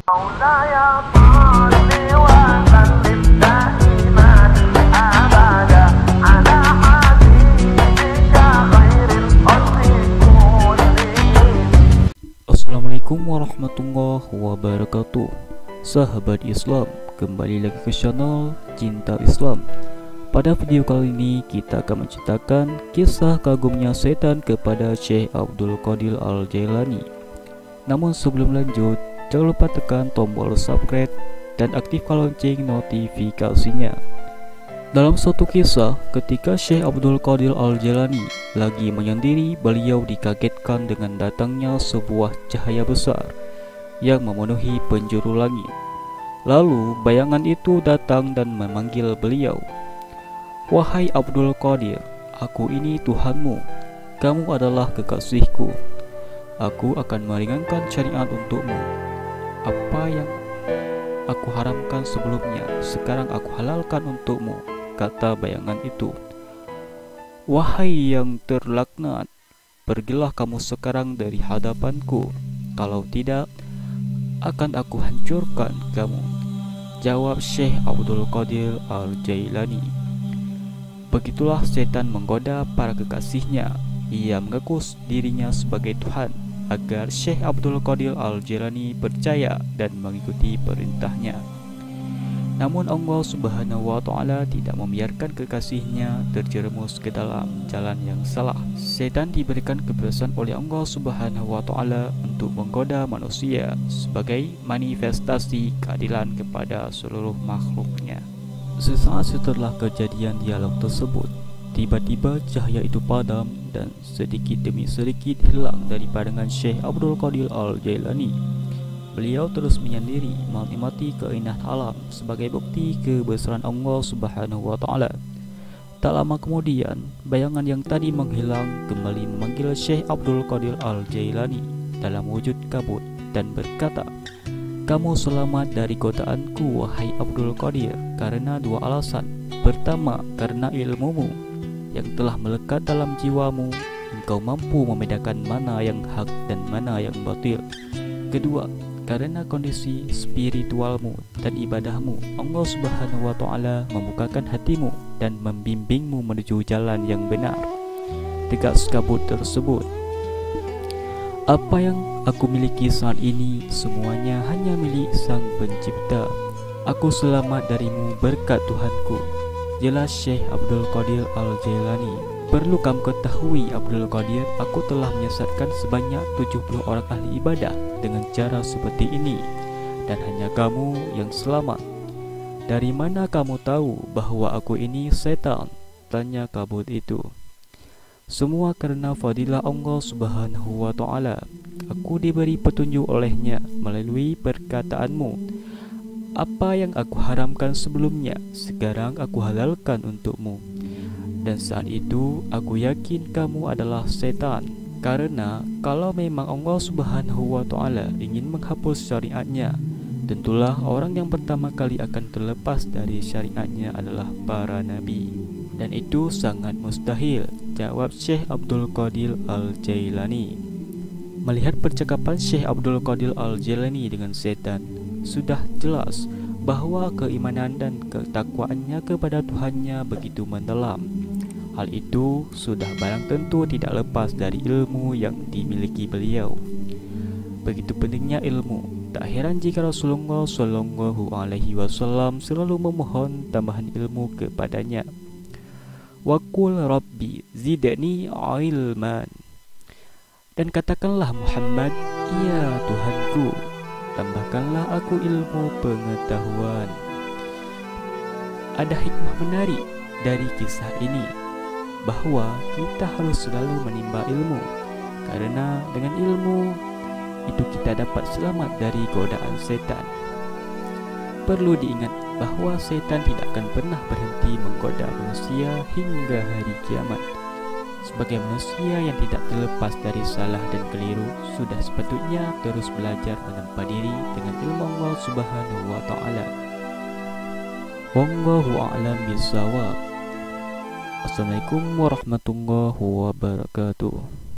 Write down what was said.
مولاي صل وسلم دائما أبدا على حبيبك خير الخلق كلهم. Assalamualaikum warahmatullahi wabarakatuh. Sahabat Islam, kembali lagi ke channel Cinta Islam. Pada video kali ini kita akan menceritakan kisah kagumnya setan kepada Syekh Abdul Qadir Al-Jailani. Namun sebelum lanjut, jangan lupa tekan tombol subscribe dan aktifkan lonceng notifikasinya. Dalam suatu kisah, ketika Syekh Abdul Qadir Al-Jailani lagi menyendiri, beliau dikagetkan dengan datangnya sebuah cahaya besar yang memenuhi penjuru langit. Lalu bayangan itu datang dan memanggil beliau, "Wahai Abdul Qadir, aku ini Tuhanmu, kamu adalah kekasihku. Aku akan meringankan syariat untukmu. Apa yang aku haramkan sebelumnya, sekarang aku halalkan untukmu," kata bayangan itu. "Wahai yang terlaknat, pergilah kamu sekarang dari hadapanku. Kalau tidak, akan aku hancurkan kamu," jawab Syekh Abdul Qadir Al-Jailani. Begitulah setan menggoda para kekasihnya. Ia mengaku dirinya sebagai Tuhan agar Syekh Abdul Qadir Al-Jailani percaya dan mengikuti perintahnya. Namun Allah Subhanahu wa Ta'ala tidak membiarkan kekasihnya terjerumus ke dalam jalan yang salah. Setan diberikan kebebasan oleh Allah Subhanahu wa Ta'ala untuk menggoda manusia sebagai manifestasi keadilan kepada seluruh makhluknya. Sesaat setelah kejadian dialog tersebut, tiba-tiba cahaya itu padam dan sedikit demi sedikit hilang dari pandangan Syekh Abdul Qadir Al-Jailani. Beliau terus menyendiri menikmati keindahan alam sebagai bukti kebesaran Allah Subhanahu wa Ta'ala. Tak lama kemudian, bayangan yang tadi menghilang kembali memanggil Syekh Abdul Qadir Al-Jailani dalam wujud kabut dan berkata, "Kamu selamat dari godaanku, wahai Abdul Qadir, karena dua alasan. Pertama, karena ilmumu yang telah melekat dalam jiwamu, engkau mampu membedakan mana yang hak dan mana yang batil. Kedua, karena kondisi spiritualmu dan ibadahmu, Allah Subhanahu wa Ta'ala membukakan hatimu dan membimbingmu menuju jalan yang benar." Tegas kabut tersebut, "Apa yang aku miliki saat ini semuanya hanya milik Sang Pencipta. Aku selamat darimu berkat Tuhanku," jelas Syekh Abdul Qadir Al-Jailani. "Perlu kamu ketahui Abdul Qadir, aku telah menyesatkan sebanyak 70 orang ahli ibadah dengan cara seperti ini, dan hanya kamu yang selamat." "Dari mana kamu tahu bahwa aku ini setan?" tanya kabut itu. "Semua karena fadilah Allah Subhanahu wa Ta'ala. Aku diberi petunjuk olehnya melalui perkataanmu. Apa yang aku haramkan sebelumnya, sekarang aku halalkan untukmu. Dan saat itu aku yakin kamu adalah setan. Karena kalau memang Allah Subhanahu wa Ta'ala ingin menghapus syariatnya, tentulah orang yang pertama kali akan terlepas dari syariatnya adalah para nabi. Dan itu sangat mustahil," jawab Syekh Abdul Qadir Al-Jailani. Melihat percakapan Syekh Abdul Qadir Al-Jailani dengan setan, sudah jelas bahwa keimanan dan ketakwaannya kepada Tuhannya begitu mendalam. Hal itu sudah barang tentu tidak lepas dari ilmu yang dimiliki beliau. Begitu pentingnya ilmu, tak heran jika Rasulullah Shallallahu Alaihi Wasallam selalu memohon tambahan ilmu kepadanya. "Wa qul rabbi zidni ilman." Dan katakanlah Muhammad, "Ya Tuhanku, tambahkanlah aku ilmu pengetahuan." Ada hikmah menarik dari kisah ini, bahwa kita harus selalu menimba ilmu, karena dengan ilmu itu kita dapat selamat dari godaan setan. Perlu diingat bahwa setan tidak akan pernah berhenti menggoda manusia hingga hari kiamat. Sebagai manusia yang tidak terlepas dari salah dan keliru, sudah sepatutnya terus belajar menempa diri dengan ilmu Allah Subhanahu wa Ta'ala. Wallahu a'lam bishawab. Assalamualaikum warahmatullahi wabarakatuh.